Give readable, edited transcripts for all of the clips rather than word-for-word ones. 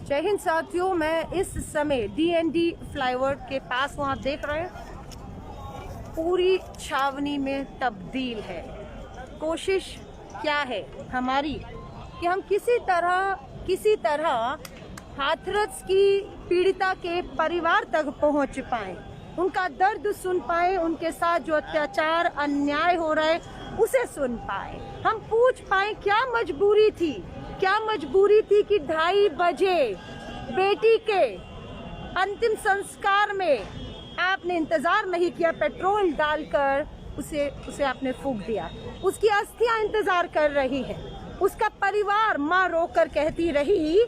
जय हिंद साथियों, मैं इस समय DND फ्लाईओवर के पास वहाँ देख रहे हैं पूरी छावनी में तब्दील है। कोशिश क्या है हमारी कि हम किसी तरह हाथरस की पीड़िता के परिवार तक पहुँच पाएं, उनका दर्द सुन पाएं, उनके साथ जो अत्याचार अन्याय हो रहा है उसे सुन पाएं, हम पूछ पाएं क्या मजबूरी थी कि 2:30 बजे बेटी के अंतिम संस्कार में आपने इंतजार नहीं किया, पेट्रोल डालकर उसे आपने फूंक दिया। उसकी अस्थियां इंतजार कर रही है, उसका परिवार, माँ रोकर कहती रही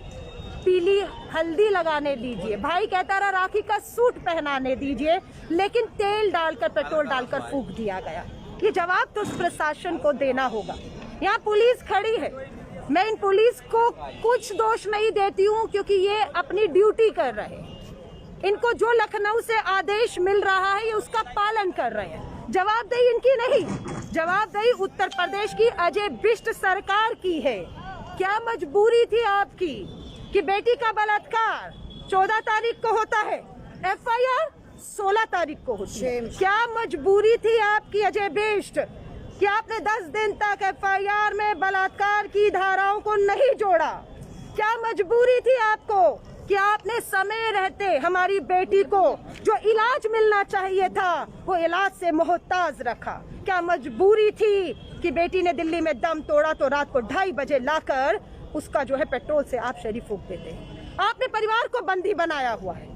पीली हल्दी लगाने दीजिए, भाई कहता रहा राखी का सूट पहनाने दीजिए, लेकिन तेल डालकर पेट्रोल डालकर फूंक दिया गया। ये जवाब तो उस प्रशासन को देना होगा। यहाँ पुलिस खड़ी है, मैं इन पुलिस को कुछ दोष नहीं देती हूँ क्योंकि ये अपनी ड्यूटी कर रहे हैं। इनको जो लखनऊ से आदेश मिल रहा है ये उसका पालन कर रहे हैं। जवाबदेही इनकी नहीं, जवाबदेही उत्तर प्रदेश की अजय बिष्ट सरकार की है। क्या मजबूरी थी आपकी कि बेटी का बलात्कार 14 तारीख को होता है, FIR 16 तारीख को होती है। क्या मजबूरी थी आपकी अजय बिष्ट कि आपने 10 दिन तक FIR में बलात्कार की धाराओं को नहीं जोड़ा? क्या मजबूरी थी आपको कि आपने समय रहते हमारी बेटी को जो इलाज मिलना चाहिए था वो इलाज से मोहताज रखा? क्या मजबूरी थी कि बेटी ने दिल्ली में दम तोड़ा तो रात को 2:30 बजे लाकर उसका जो है पेट्रोल से आप शरीर फूंक देते हैं? आपने परिवार को बंदी बनाया हुआ है,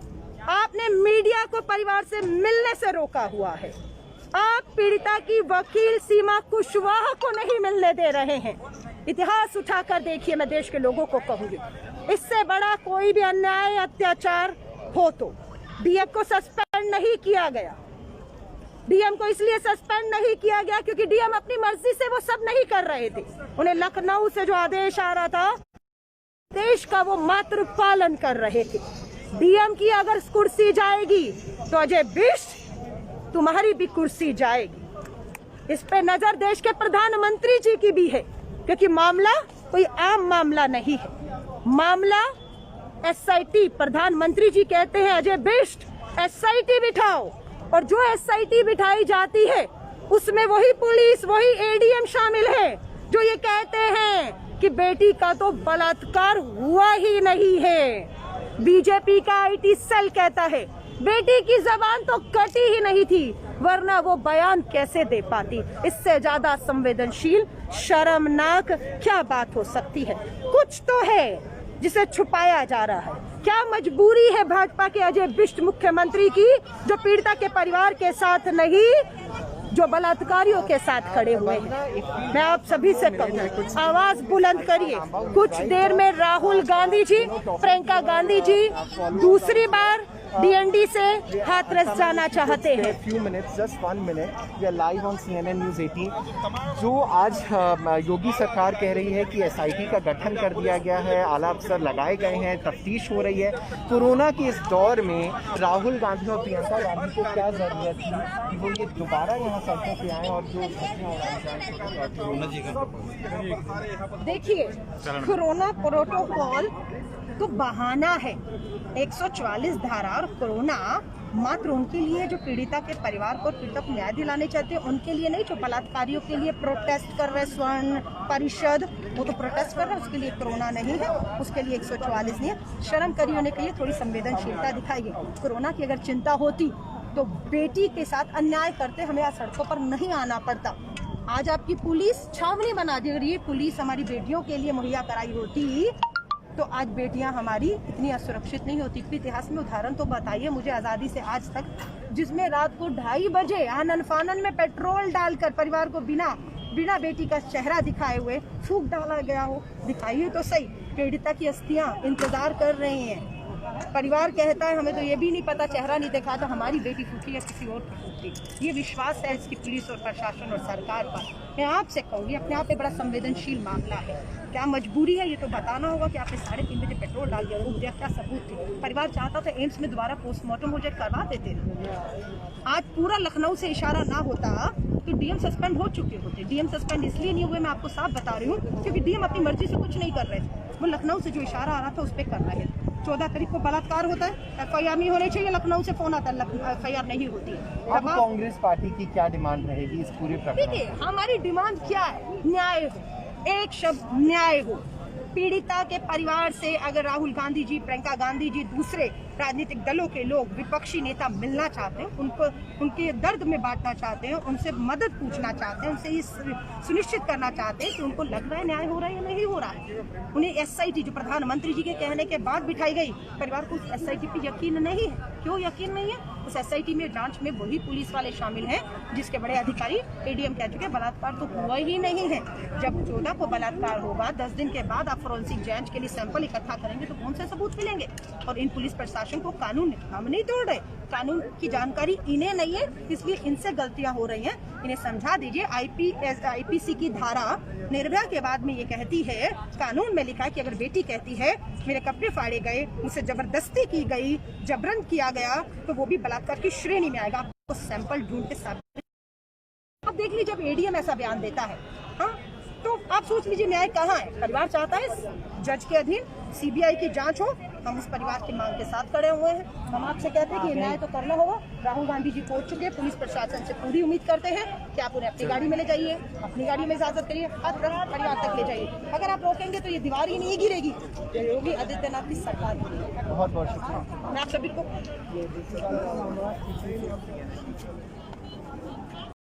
आपने मीडिया को परिवार से मिलने से रोका हुआ है, आप पीड़िता की वकील सीमा कुशवाहा को नहीं मिलने दे रहे हैं। इतिहास उठाकर देखिए, मैं देश के लोगों को कहूंगी, इससे बड़ा कोई भी अन्याय अत्याचार हो तो DM को सस्पेंड नहीं किया गया। DM को इसलिए सस्पेंड नहीं किया गया क्योंकि DM अपनी मर्जी से वो सब नहीं कर रहे थे। उन्हें लखनऊ से जो आदेश आ रहा था देश का वो मात्र पालन कर रहे थे। DM की अगर कुर्सी जाएगी तो अजय बिष्ट तुम्हारी भी कुर्सी जाएगी। इस पे नजर देश के प्रधानमंत्री जी की भी है क्योंकि मामला कोई आम मामला नहीं है, मामला SIT। प्रधानमंत्री जी कहते हैं अजय बिष्ट SIT बिठाओ, और जो SIT बिठाई जाती है उसमें वही पुलिस, वही ADM शामिल है जो ये कहते हैं कि बेटी का तो बलात्कार हुआ ही नहीं है। BJP का IT सेल कहता है बेटी की जबान तो कटी ही नहीं थी, वरना वो बयान कैसे दे पाती? इससे ज्यादा संवेदनशील, शर्मनाक क्या बात हो सकती है? कुछ तो है जिसे छुपाया जा रहा है। क्या मजबूरी है भाजपा के अजय बिष्ट मुख्यमंत्री की जो पीड़िता के परिवार के साथ नहीं, जो बलात्कारियों के साथ खड़े हुए हैं? मैं आप सभी से कहूँ, आवाज बुलंद करिए। कुछ देर में राहुल गांधी जी, प्रियंका गांधी जी दूसरी बार DND से हाथरस जाना चाहते हैं। few minutes, just 1 minute, we are live on CNN News 18। जो आज योगी सरकार कह रही है कि SIT का गठन कर दिया गया है, आला अफसर लगाए गए हैं, तफ्तीश हो रही है। कोरोना के इस दौर में राहुल गांधी और प्रियंका गांधी को क्या जरूरत थी कि वो ये दोबारा यहाँ सड़कों पे आए और जो देखिए, कोरोना प्रोटोकॉल तो बहाना है। 144 धारा और कोरोना मात्र उनके लिए जो पीड़िता के परिवार को पीड़िता को न्याय दिलाने चाहते हैं उनके लिए नहीं, जो बलात्कारियों के लिए प्रोटेस्ट कर रहे स्वर्ण परिषद, वो तो प्रोटेस्ट कर रहे हैं, उसके लिए कोरोना नहीं है, उसके लिए 144 नहीं है। शर्म करी होने के लिए थोड़ी संवेदनशीलता दिखाइए। कोरोना की अगर चिंता होती तो बेटी के साथ अन्याय करते हमें आज सड़कों पर नहीं आना पड़ता। आज आपकी पुलिस छावनी बना दी, अगर ये पुलिस हमारी बेटियों के लिए मुहैया कराई होती तो आज बेटियां हमारी इतनी असुरक्षित नहीं होती। इतिहास में उदाहरण तो बताइए मुझे आज़ादी से आज तक, जिसमें रात को 2:30 बजे आनन फानन में पेट्रोल डालकर परिवार को बिना बेटी का चेहरा दिखाए हुए फूंक डाला गया हो। दिखाइए तो सही, पीड़िता की अस्थियां इंतजार कर रही हैं। परिवार कहता है हमें तो ये भी नहीं पता, चेहरा नहीं देखा तो हमारी बेटी फूकी या किसी और की फूकी। ये विश्वास है इसकी पुलिस और प्रशासन और सरकार पर। मैं आपसे कहूँगी, अपने आप में बड़ा संवेदनशील मामला है। क्या मजबूरी है ये तो बताना होगा कि आपने 3:30 बजे पेट्रोल डाल दिया, फूंक दिया, क्या सबूत थे? परिवार चाहता था एम्स में दोबारा पोस्टमार्टम हो जाए, करवा देते। आज पूरा लखनऊ से इशारा ना होता तो DM सस्पेंड हो चुके होते। DM सस्पेंड इसलिए नहीं हुए, मैं आपको साफ बता रही हूँ, क्योंकि DM अपनी मर्जी से कुछ नहीं कर रहे थे। वो लखनऊ से जो इशारा आ रहा था उस पर कर रहे हैं। 14 तारीख को बलात्कार होता है, FIR नहीं होनी चाहिए, लखनऊ से फोन आता है, FIR नहीं होती है। अब कांग्रेस पार्टी की क्या डिमांड रहेगी इस पूरे प्रकरण में? देखिए हमारी डिमांड क्या है, न्याय हो, एक शब्द न्याय हो। पीड़िता के परिवार से अगर राहुल गांधी जी, प्रियंका गांधी जी, दूसरे राजनीतिक दलों के लोग, विपक्षी नेता मिलना चाहते हैं, उनको उनके दर्द में बांटना चाहते हैं, उनसे मदद पूछना चाहते हैं, उनसे ये सुनिश्चित करना चाहते हैं कि उनको लग रहा है न्याय हो रहा है या नहीं हो रहा है। उन्हें SIT जो प्रधानमंत्री जी के कहने के बाद बिठाई गई, परिवार को उस SIT पे यकीन नहीं है। क्यों यकीन नहीं है? उस SIT में जांच में वही पुलिस वाले शामिल हैं जिसके बड़े अधिकारी ADM कह चुके बलात्कार तो हुआ ही नहीं है। जब 14 को बलात्कार होगा, 10 दिन के बाद आप फोरेंसिक जांच के लिए सैंपल इकट्ठा करेंगे तो कौन से सबूत मिलेंगे? और इन पुलिस प्रशासन को कानून हम नहीं तोड़ रहे, कानून की जानकारी इन्हें नहीं है, इसलिए इनसे गलतियां हो रही हैं। इन्हें समझा दीजिए। IPC की धारा निर्भया के बाद में ये कहती है, कानून में लिखा है कि अगर बेटी कहती है मेरे कपड़े फाड़े गए, मुझसे जबरदस्ती की गई, जबरन किया गया, तो वो भी बलात्कार की श्रेणी में आएगा। आपको सैंपल ढूंढ के साथ अब देख लीजिए, जब ADM ऐसा बयान देता है, हाँ, तो आप सोच लीजिए न्याय कहाँ है? परिवार चाहता है जज के अधीन CBI की जांच हो। हम उस परिवार की मांग के साथ खड़े हुए हैं। हम आपसे कहते हैं कि न्याय तो करना होगा। राहुल गांधी जी पहुंच चुके हैं, पुलिस प्रशासन से पूरी उम्मीद करते हैं कि आप उन्हें अपनी गाड़ी में ले जाइए, अपनी गाड़ी में इजाजत करिए, हर परिवार तक ले जाइए। अगर आप रोकेंगे तो ये दीवार ही नहीं गिरेगी, योगी आदित्यनाथ की सरकार गिरेगी। बहुत बहुत शुक्रिया। मैं आप सभी को